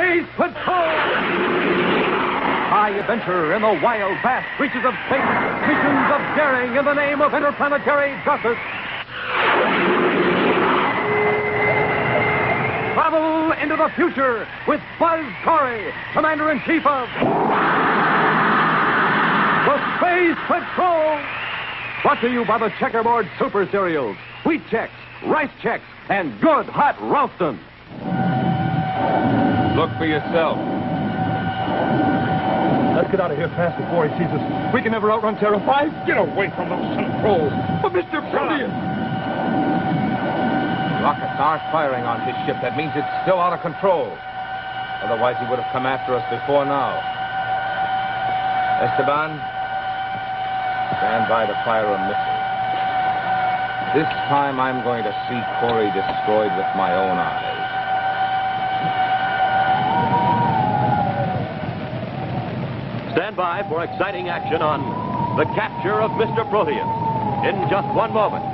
Space Patrol! High adventure in the wild, vast reaches of space. Missions of daring in the name of interplanetary justice. Travel into the future with Buzz Corey, Commander-in-Chief of the Space Patrol. Brought to you by the Checkerboard Super Cereals, Wheat Chex, Rice Chex, and Good Hot Ralston. Look for yourself. Let's get out of here fast before he sees us. We can never outrun Terra 5. Get away from those controls. But Mr. Proteus! Rockets aren't firing on his ship. That means it's still out of control. Otherwise, he would have come after us before now. Esteban, stand by to fire a missile. This time, I'm going to see Corey destroyed with my own eyes. Stand by for exciting action on the capture of Mr. Proteus in just one moment.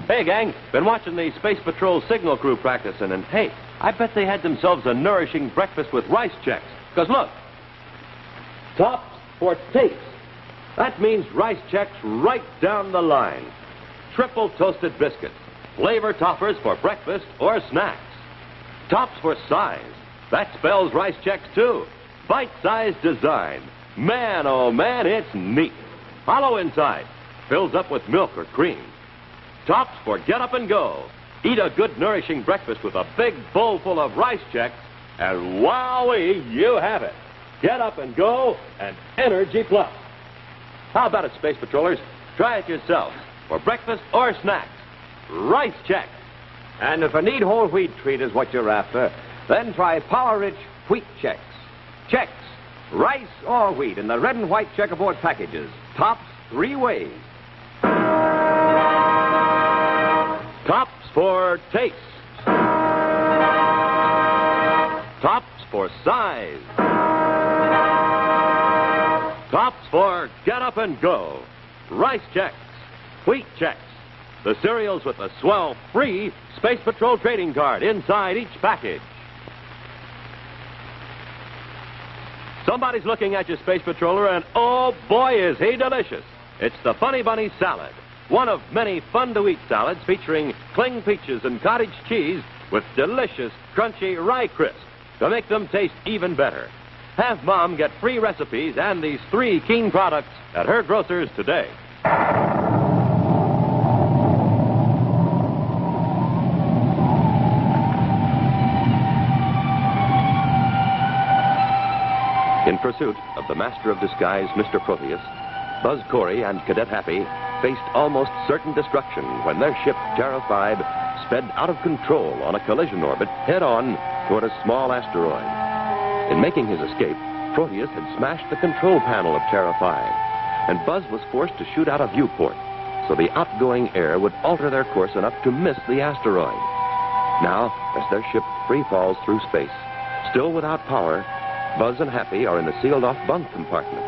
Hey, gang, been watching the Space Patrol signal crew practicing, and hey, I bet they had themselves a nourishing breakfast with rice checks. Because look, tops for taste. That means rice checks right down the line. Triple toasted biscuits, flavor toppers for breakfast or snacks. Tops for size. That spells rice checks, too. Bite-sized design. Man, oh man, it's neat. Hollow inside. Fills up with milk or cream. Tops for get up and go. Eat a good, nourishing breakfast with a big bowl full of rice checks, and wowee, you have it. Get up and go and Energy Plus. How about it, Space Patrollers? Try it yourselves for breakfast or snacks. Rice checks. And if a neat whole wheat treat is what you're after, then try Power-Rich Wheat Chex. Chex, rice or wheat in the red and white checkerboard packages. Tops 3 ways. Tops for taste. Tops for size. Tops for get up and go. Rice checks. Wheat checks. The cereals with the swell free Space Patrol trading card inside each package. Somebody's looking at you, Space Patroller, and oh boy, is he delicious. It's the Funny Bunny Salad. One of many fun-to-eat salads featuring cling peaches and cottage cheese with delicious, crunchy rye crisp to make them taste even better. Have Mom get free recipes and these 3 Keen products at her grocer's today. In pursuit of the master of disguise, Mr. Proteus, Buzz Corey and Cadet Happy faced almost certain destruction when their ship, Terra 5, sped out of control on a collision orbit head-on toward a small asteroid. In making his escape, Proteus had smashed the control panel of Terra 5, and Buzz was forced to shoot out a viewport so the outgoing air would alter their course enough to miss the asteroid. Now, as their ship free falls through space, still without power, Buzz and Happy are in the sealed-off bunk compartment,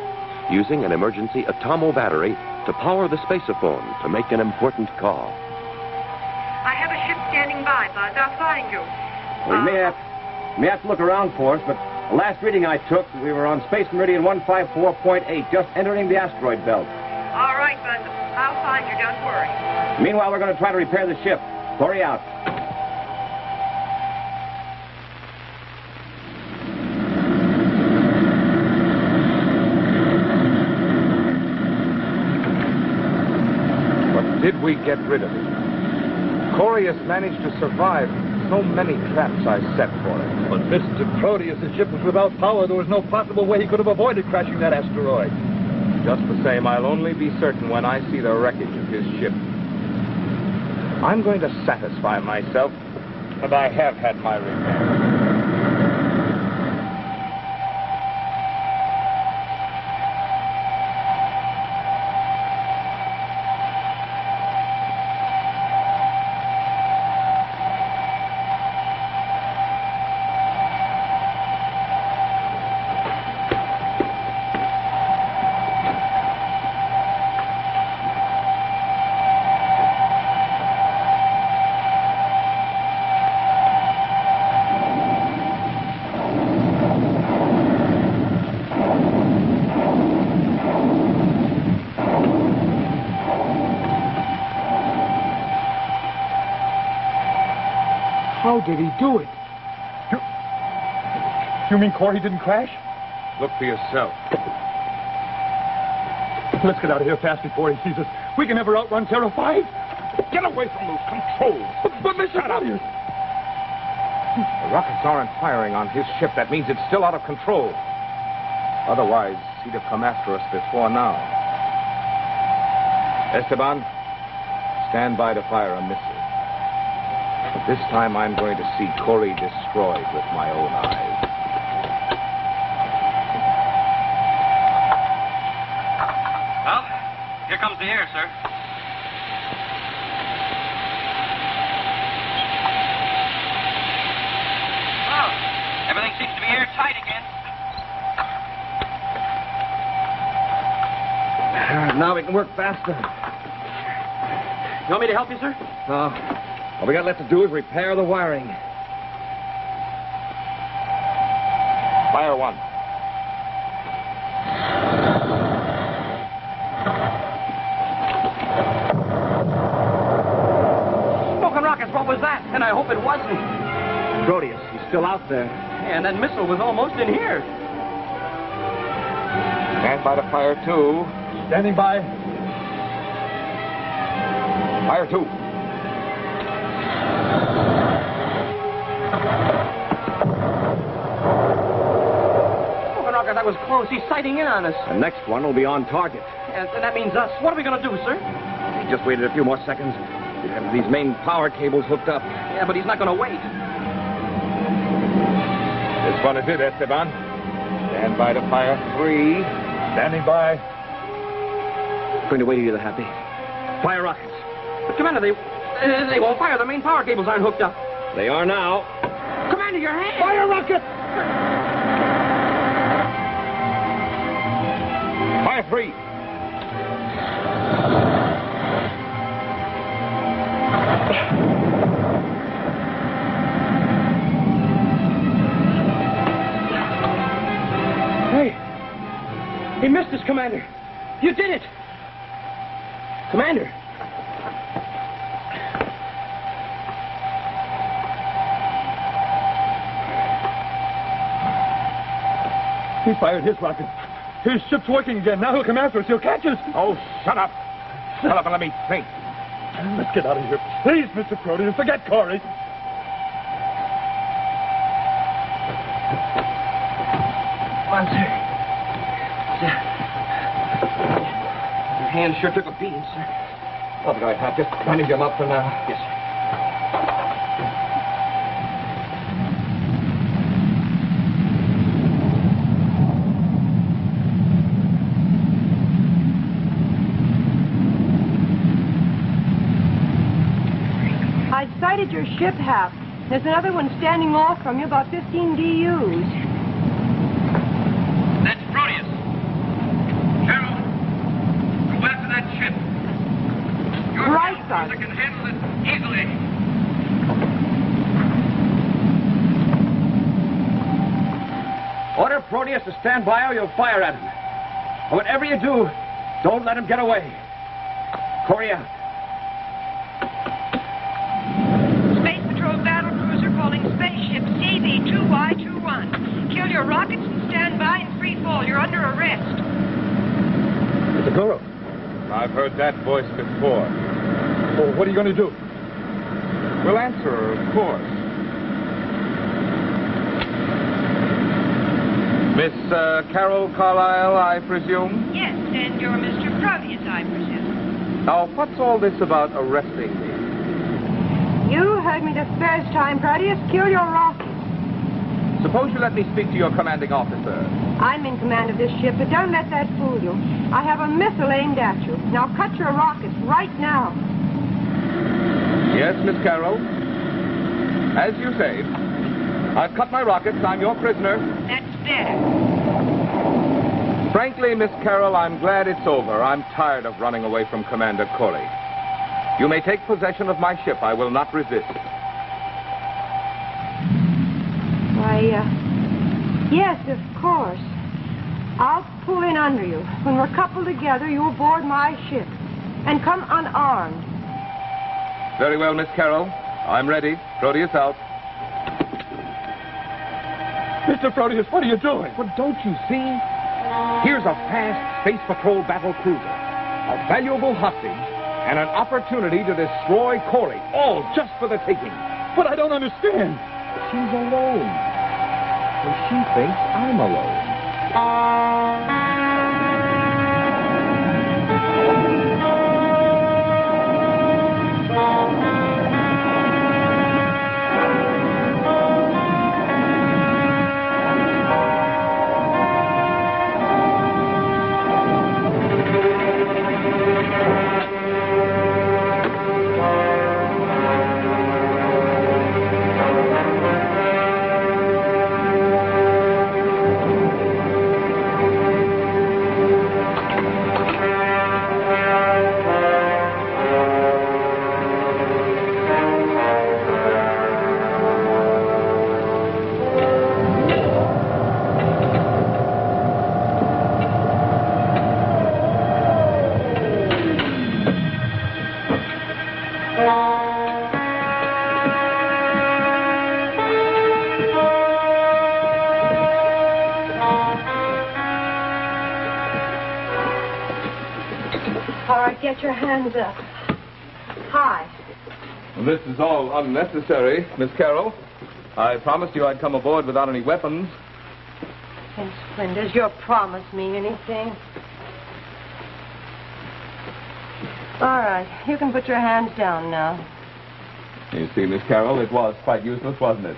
using an emergency atomo battery to power the spaceophone to make an important call. I have a ship standing by, Buzz. I'll find you. We may have to look around for us, but the last reading I took, we were on Space Meridian 154.8, just entering the asteroid belt. All right, Buzz. I'll find you. Don't worry. Meanwhile, we're going to try to repair the ship. Corey out. Did we get rid of it? Corey has managed to survive so many traps I set for him. But Mr. Proteus' ship was without power. There was no possible way he could have avoided crashing that asteroid. Just the same, I'll only be certain when I see the wreckage of his ship. I'm going to satisfy myself that I have had my revenge. How did he do it? You mean Corey didn't crash? Look for yourself. Let's get out of here fast before he sees us. We can never outrun Terra 5. Get away from those controls. But Mr. Proteus. The rockets aren't firing on his ship. That means it's still out of control. Otherwise, he'd have come after us before now. Esteban, stand by to fire a missile. This time I'm going to see Corey destroyed with my own eyes. Well, here comes the air, sir. Well, everything seems to be airtight again. Now we can work faster. You want me to help you, sir? No. All we got left to do is repair the wiring. Fire one. Smoking rockets, what was that? And I hope it wasn't. Proteus, he's still out there. And that missile was almost in here. Stand by to fire two. Standing by. Fire two. Smoking rocket, that was close. He's sighting in on us. The next one will be on target. And that means us. What are we going to do, sir? He just waited a few more seconds. We have these main power cables hooked up. Yeah, but he's not going to wait. This one is it, Esteban. Stand by to fire three. Standing by. Going to wait either, Happy. Fire rockets. But, Commander, they won't fire. The main power cables aren't hooked up. They are now. Commander, your hand! Fire rocket! Fire three. Hey, he missed us, Commander. You did it. Commander. He fired his rocket. His ship's working again. Now he'll come after us. He'll catch us. Oh, shut up. Shut up and let me think. Let's get out of here. Please, Mr. Proteus, forget Corey. Come on, sir. Your hand sure took a beating, sir. All right, Hap. Just bandage him up for now. Yes, sir. I've sighted your ship, Hap. There's another one standing off from you, about 15 DUs. That's Proteus. Carol, go after that ship. Your Right, son. can handle it easily. Order Proteus to stand by or you'll fire at him. And whatever you do, don't let him get away. Corey out. Space Patrol battle cruiser calling spaceship CV2Y21. Kill your rockets and stand by in free fall. You're under arrest. It's a Guru. I've heard that voice before. Oh, what are you going to do? We'll answer her, of course. Miss Carol Carlyle, I presume? Yes, and you're Mr. Proteus, I presume. Now, what's all this about arresting me? You heard me the first time, Proteus. Kill your rockets. Suppose you let me speak to your commanding officer. I'm in command of this ship, but don't let that fool you. I have a missile aimed at you. Now cut your rockets right now. Yes, Miss Carroll. As you say, I've cut my rockets. I'm your prisoner. That's better. Frankly, Miss Carroll, I'm glad it's over. I'm tired of running away from Commander Corey. You may take possession of my ship. I will not resist. Why, yes, of course. I'll pull in under you. When we're coupled together, you'll board my ship. And come unarmed. Very well, Miss Carroll. I'm ready. Proteus out. Mr. Proteus, what are you doing? Well, don't you see? Here's a fast Space Patrol battle cruiser, a valuable hostage, and an opportunity to destroy Corey, all just for the taking. But I don't understand. She's alone. And she thinks I'm alone. All right, get your hands up. High. Well, this is all unnecessary, Miss Carroll. I promised you I'd come aboard without any weapons. And Flynn, does your promise mean anything? All right, you can put your hands down now. You see, Miss Carroll, it was quite useless, wasn't it?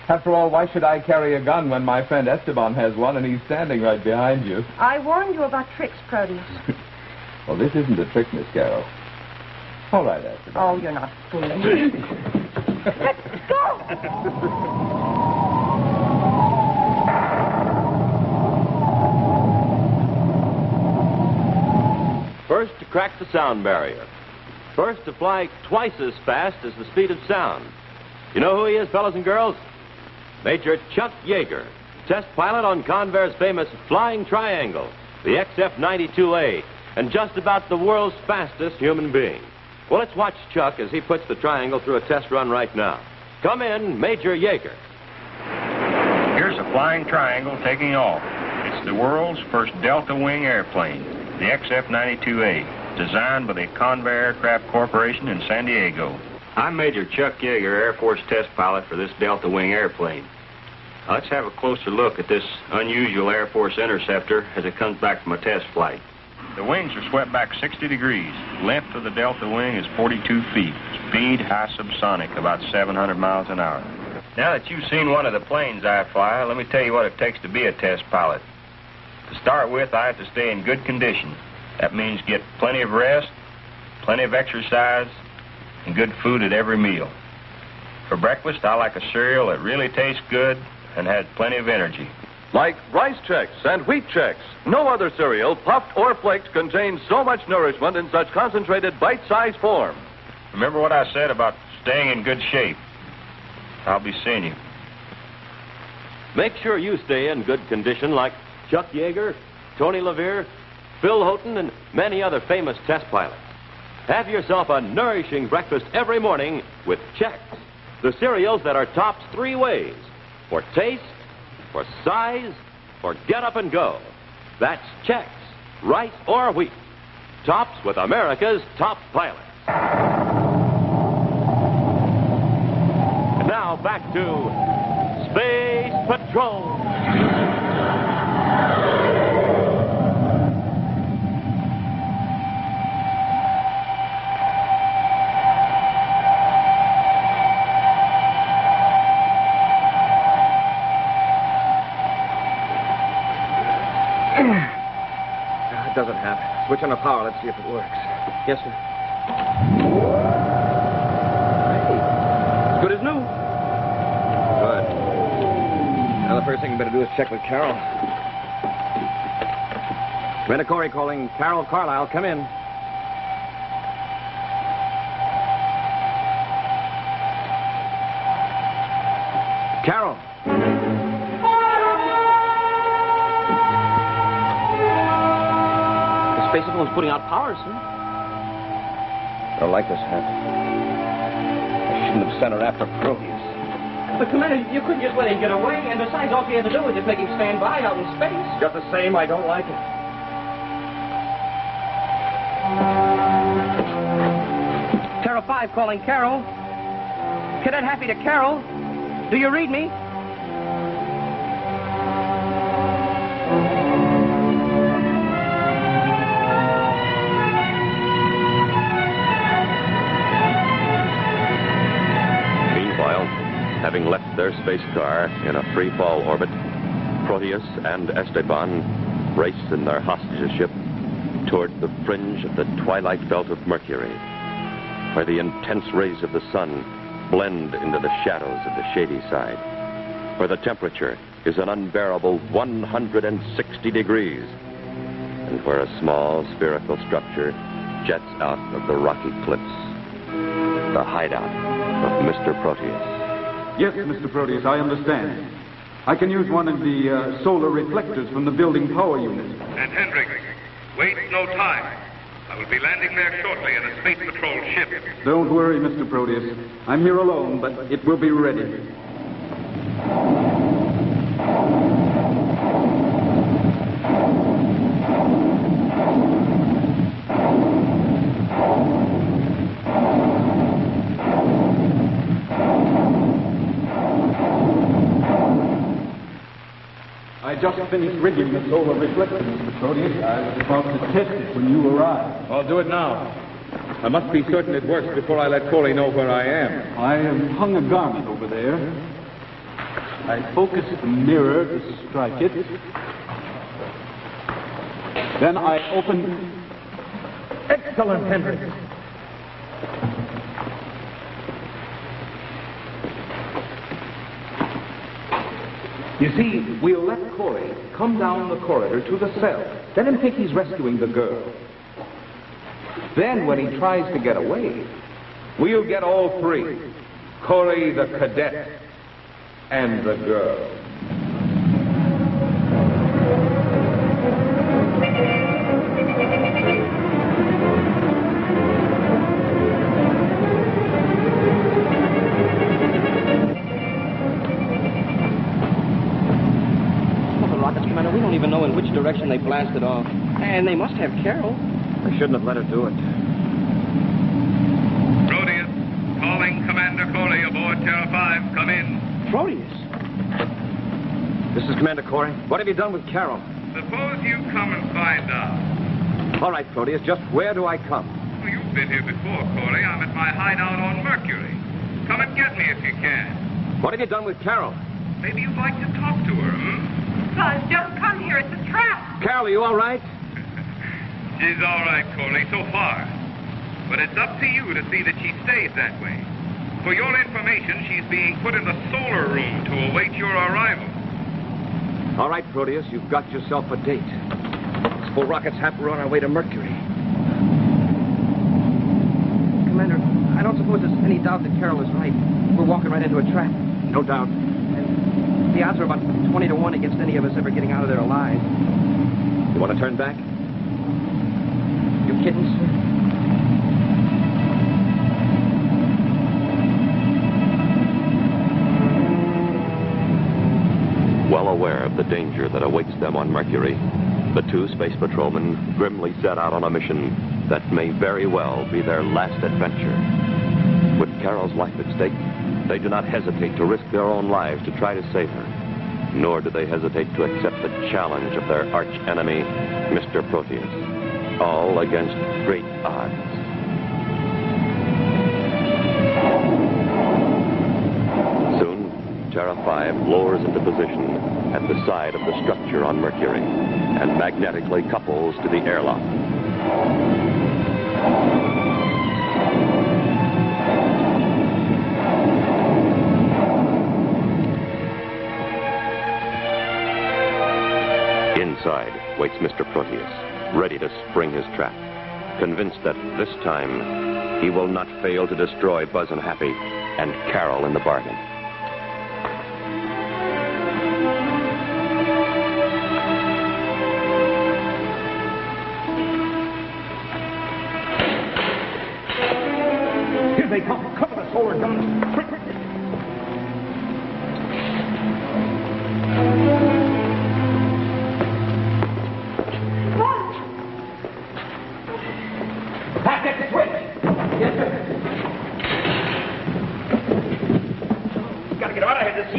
After all, why should I carry a gun when my friend Esteban has one and he's standing right behind you? I warned you about tricks, Proteus. Well, this isn't a trick, Miss Carroll. All right, Esteban. Oh, you're not fooling. Let's go! First to crack the sound barrier. First to fly twice as fast as the speed of sound. You know who he is, fellas and girls? Major Chuck Yeager, test pilot on Convair's famous Flying Triangle, the XF-92A, and just about the world's fastest human being. Well, let's watch Chuck as he puts the triangle through a test run right now. Come in, Major Yeager. Here's a Flying Triangle taking off. It's the world's first Delta Wing airplane, the XF-92A, designed by the Convair Aircraft Corporation in San Diego. I'm Major Chuck Yeager, Air Force test pilot for this Delta Wing airplane. Let's have a closer look at this unusual Air Force interceptor as it comes back from a test flight. The wings are swept back 60 degrees. Length of the Delta Wing is 42 feet. Speed high subsonic, about 700 miles an hour. Now that you've seen one of the planes I fly, let me tell you what it takes to be a test pilot. To start with, I have to stay in good condition. That means get plenty of rest, plenty of exercise, and good food at every meal. For breakfast, I like a cereal that really tastes good and has plenty of energy. Like Rice Chex and Wheat Chex, no other cereal, puffed or flaked, contains so much nourishment in such concentrated bite-sized form. Remember what I said about staying in good shape. I'll be seeing you. Make sure you stay in good condition like Chuck Yeager, Tony LaVere, Phil Houghton, and many other famous test pilots. Have yourself a nourishing breakfast every morning with Chex, the cereals that are tops three ways: for taste, for size, for get up and go. That's Chex, rice or wheat. Tops with America's top pilots. And now back to Space Patrol. It doesn't have. Switch on the power. Let's see if it works. Yes, sir. Hey, as good as new. Good. Now, the first thing we better do is check with Carol. Commander Corey calling Carol Carlisle. Come in. Carol. Space Patrol is putting out power, sir. I don't like this, Hap. I shouldn't have sent her after Proteus. But, Commander, you couldn't just let him get away, and besides, all you had to do was just make him stand by out in space. Just the same, I don't like it. Terra 5 calling Carol. Cadet Happy to Carol. Do you read me? Having left their space car in a free-fall orbit, Proteus and Esteban race in their hostage ship toward the fringe of the twilight belt of Mercury, where the intense rays of the sun blend into the shadows of the shady side, where the temperature is an unbearable 160 degrees, and where a small spherical structure jets out of the rocky cliffs, the hideout of Mr. Proteus. Yes, Mr. Proteus, I understand. I can use one of the solar reflectors from the building power unit. And Hendricks, waste no time. I will be landing there shortly in a Space Patrol ship. Don't worry, Mr. Proteus. I'm here alone, but it will be ready. I just finished rigging the solar reflector, Mr. Proteus. I was about to test it when you arrived. I'll do it now. I must be certain it works before I let Corey know where I am. I have hung a garment over there. I focused the mirror to strike it. Then I opened... Excellent, Hendricks. You see, we'll let Corey come down the corridor to the cell. Let him think he's rescuing the girl. Then, when he tries to get away, we'll get all three. Corey, the cadet, and the girl. We don't even know in which direction they blasted off. And they must have Carol. I shouldn't have let her do it. Proteus, calling Commander Corey aboard Terra 5. Come in. Proteus? This is Commander Corey. What have you done with Carol? Suppose you come and find out. All right, Proteus, just where do I come? Well, you've been here before, Corey. I'm at my hideout on Mercury. Come and get me if you can. What have you done with Carol? Maybe you'd like to talk to her, Buzz, don't come here. It's a trap. Carol, are you all right? She's all right, Corey, so far. But it's up to you to see that she stays that way. For your information, she's being put in the solar room to await your arrival. All right, Proteus, you've got yourself a date. These full rockets have we're on our way to Mercury. Commander, I don't suppose there's any doubt that Carol is right. We're walking right into a trap. No doubt. And the odds are about 20 to 1 against any of us ever getting out of there alive. You want to turn back? You kidding, sir? Well aware of the danger that awaits them on Mercury, the two space patrolmen grimly set out on a mission that may very well be their last adventure. With Carol's life at stake, they do not hesitate to risk their own lives to try to save her, nor do they hesitate to accept the challenge of their arch-enemy, Mr. Proteus, all against great odds. Soon, Terra 5 lowers into position at the side of the structure on Mercury and magnetically couples to the airlock. Inside waits Mr. Proteus, ready to spring his trap, convinced that this time he will not fail to destroy Buzz and Happy and Carol in the bargain. Here they come. Cover the solar guns. Quick, quick.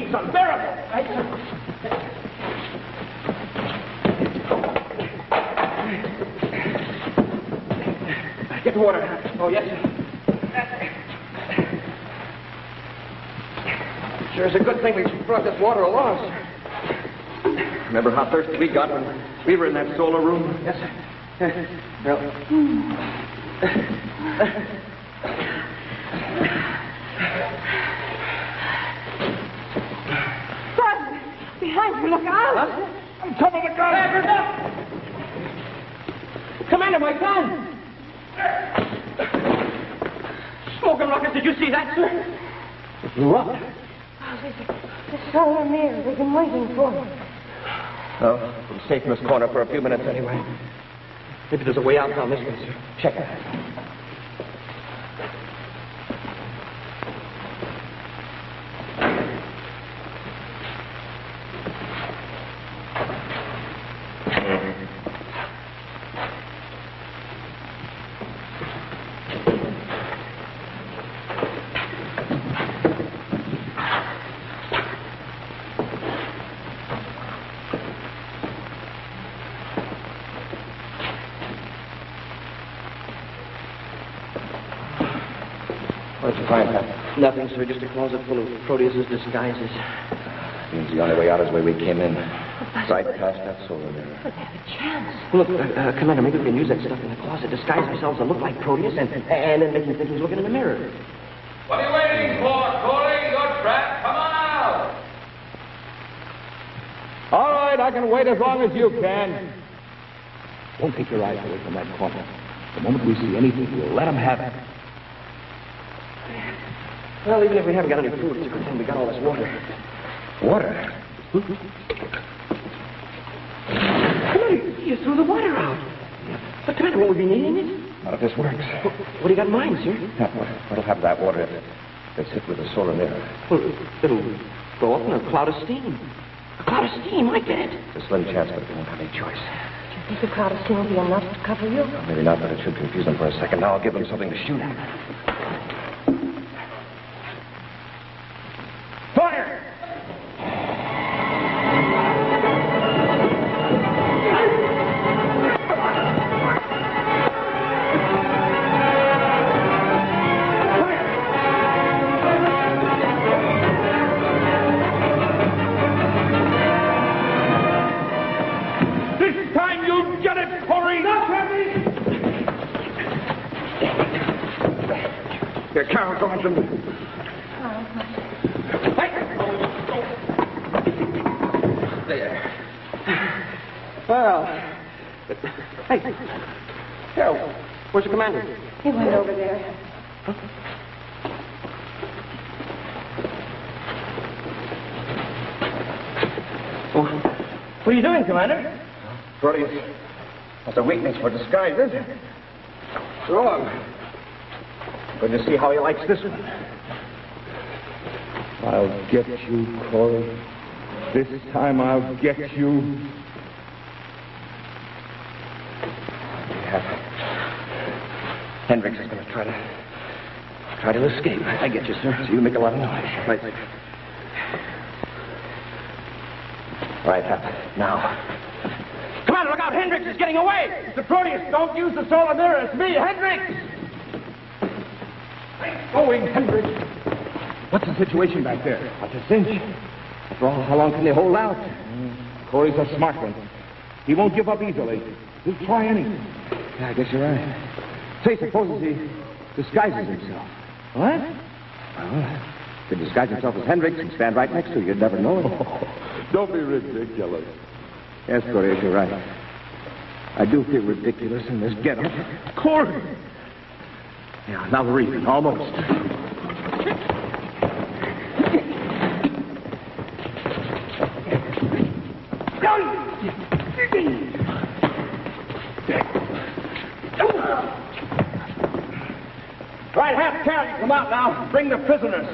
It's unbearable. Get the water. Oh, yes, sir. Sure is a good thing we brought this water along, sir. Remember how thirsty we got when we were in that solar room? Yes, sir. Well. Bud, behind you, look out! Huh? I'm coming to gun! Commander, my gun! Smoking rockets, did you see that, sir? Oh, the solar mirror. They've been waiting for it. Oh, we'll stay from this corner for a few minutes anyway. Maybe there's a way out down this way, sir. Check it. What'd you find, Pat? Nothing, sir. Just a closet full of Proteus's disguises. Means the only way out is the way we came in. Right past that solar mirror. But they have a chance. Look, Commander, maybe we can use that stuff in the closet, disguise ourselves and look like Proteus, and then make him think he's looking in the mirror. What are you waiting for, Corey? You're trapped. Come on out. All right, I can wait as long as you can. Don't take your eyes away from that corner. The moment we see anything, we'll let them have it. Well, even if we haven't got any food, it's a good thing we got all this water. Water? Commander, you threw the water out. But, Commander, won't we be needing it? Not if this works. What do you got in mind, sir? What'll happen to that water if it's hit with a solar mirror? Well, it'll go up in a cloud of steam. A cloud of steam, I get it. It's a slim chance, but we won't have any choice. Do you think the cloud of steam will be enough to cover you? Well, maybe not, but it should confuse them for a second. Now I'll give them something to shoot at. Fire! This time you'll get it, Corey! Not heavy! Here, Carol, go into the... There. Well, hey, Carol, where's the commander? He went over there. Oh, what are you doing, Commander? Proteus has a weakness for disguises. Throw him. Going to see how he likes this one. I'll get you, Corey. This time I'll get you. Yeah. Hendricks is going to try to escape. I get you, sir. So you make a lot of noise. Right. All right, Hap. Now. Commander, look out! Hendricks is getting away! Mr. Proteus, don't use the solar mirror. It's me, Hendricks! Going, Hendricks. What's the situation back there? What's a cinch? After all, how long can they hold out? Corey's a smart one. He won't give up easily. He'll try anything. Yeah, I guess you're right. Say, suppose he disguises himself. What? Well, he could disguise himself as Hendricks and stand right next to you. You'd never know it. Don't be ridiculous. Yes, Proteus, you're right. I do feel ridiculous in this getup. Corey! Yeah, now we're even, almost. Right, half Carol, you come out now. Bring the prisoners.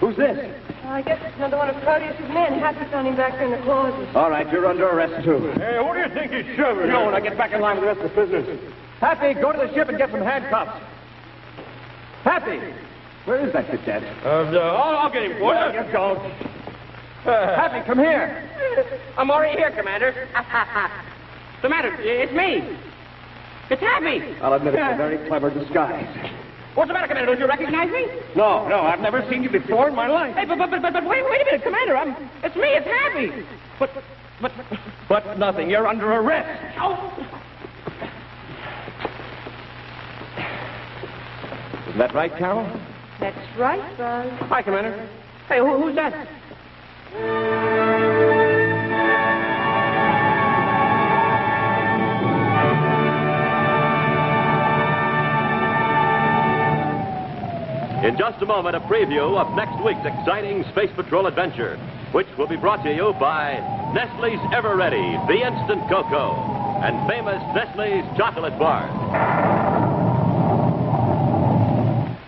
Who's this? Well, I guess it's another one of Proteus's men. Happy found him back there in the closet. All right, you're under arrest, too. Hey, who do you think he's shoving? No, now get back in line with the rest of the prisoners. Happy, go to the ship and get some handcuffs. Happy! Where is that cadet? I'll get him for you. You don't. Happy, come here. I'm already here, Commander. What's the matter? It's me. It's Happy. I'll admit it's a very clever disguise. What's the matter, Commander? Don't you recognize me? No, I've never seen you before in my life. Hey, but wait a minute, Commander. It's me. It's Happy. But nothing. You're under arrest. Oh. Isn't that right, Carol? That's right, Buzz. Hi, Commander. Hey, who's that? In just a moment, a preview of next week's exciting Space Patrol adventure, which will be brought to you by Nestle's Ever Ready, the Instant Cocoa, and famous Nestle's Chocolate Bars.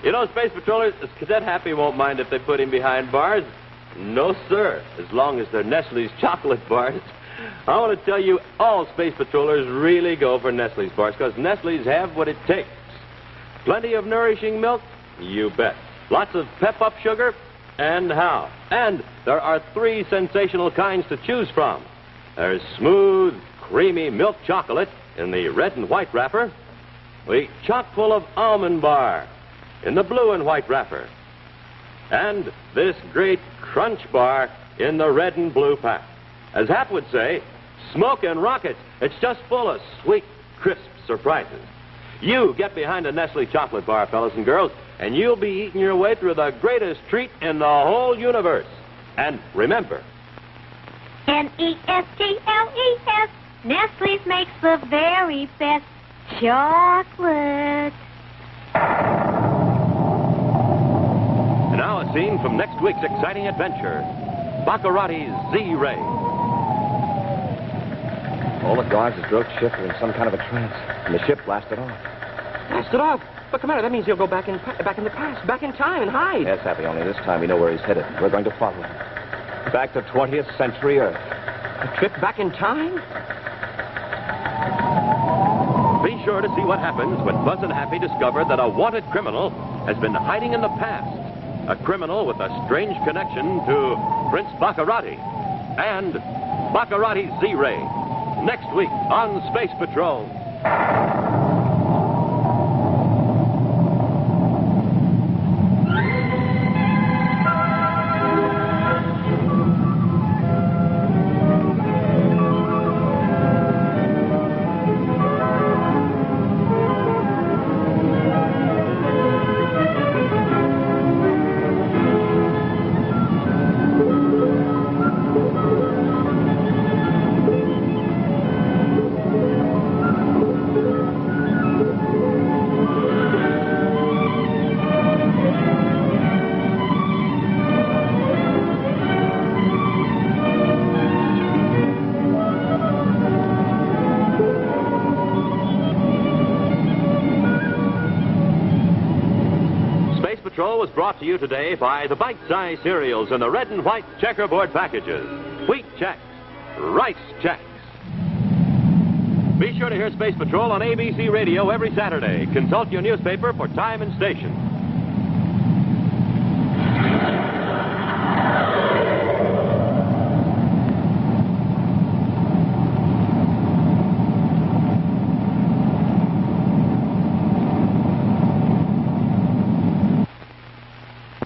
You know, Space Patrollers, Cadet Happy won't mind if they put him behind bars. No, sir, as long as they're Nestle's Chocolate Bars. I want to tell you, all Space Patrollers really go for Nestle's bars, because Nestle's have what it takes. Plenty of nourishing milk? You bet. Lots of pep-up sugar? And how? And there are 3 sensational kinds to choose from. There's smooth, creamy milk chocolate in the red and white wrapper, the chock full of almond bar in the blue and white wrapper, and this great crunch bar in the red and blue pack. As Hap would say, smoking rockets. It's just full of sweet, crisp surprises. You get behind a Nestle chocolate bar, fellas and girls, and you'll be eating your way through the greatest treat in the whole universe. And remember, Nestles. Nestle's makes the very best chocolate. and now a scene from next week's exciting adventure, Baccarati's Z-Ray. All the guards at Droke ship are in some kind of a trance, and the ship blasted off. Blasted off? But, Commander, that means he'll go back in the past, back in time and hide. Yes, Happy, only this time we know where he's headed. We're going to follow him. Back to 20th century Earth. A trip back in time? Be sure to see what happens when Buzz and Happy discover that a wanted criminal has been hiding in the past. A criminal with a strange connection to Prince Baccarati and Baccarati's Z-Ray. Next week on Space Patrol. Was brought to you today by the bite-sized cereals in the red and white checkerboard packages. Wheat checks, rice checks. Be sure to hear Space Patrol on ABC Radio every Saturday. Consult your newspaper for time and station.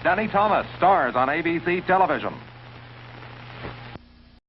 Danny Thomas stars on ABC television.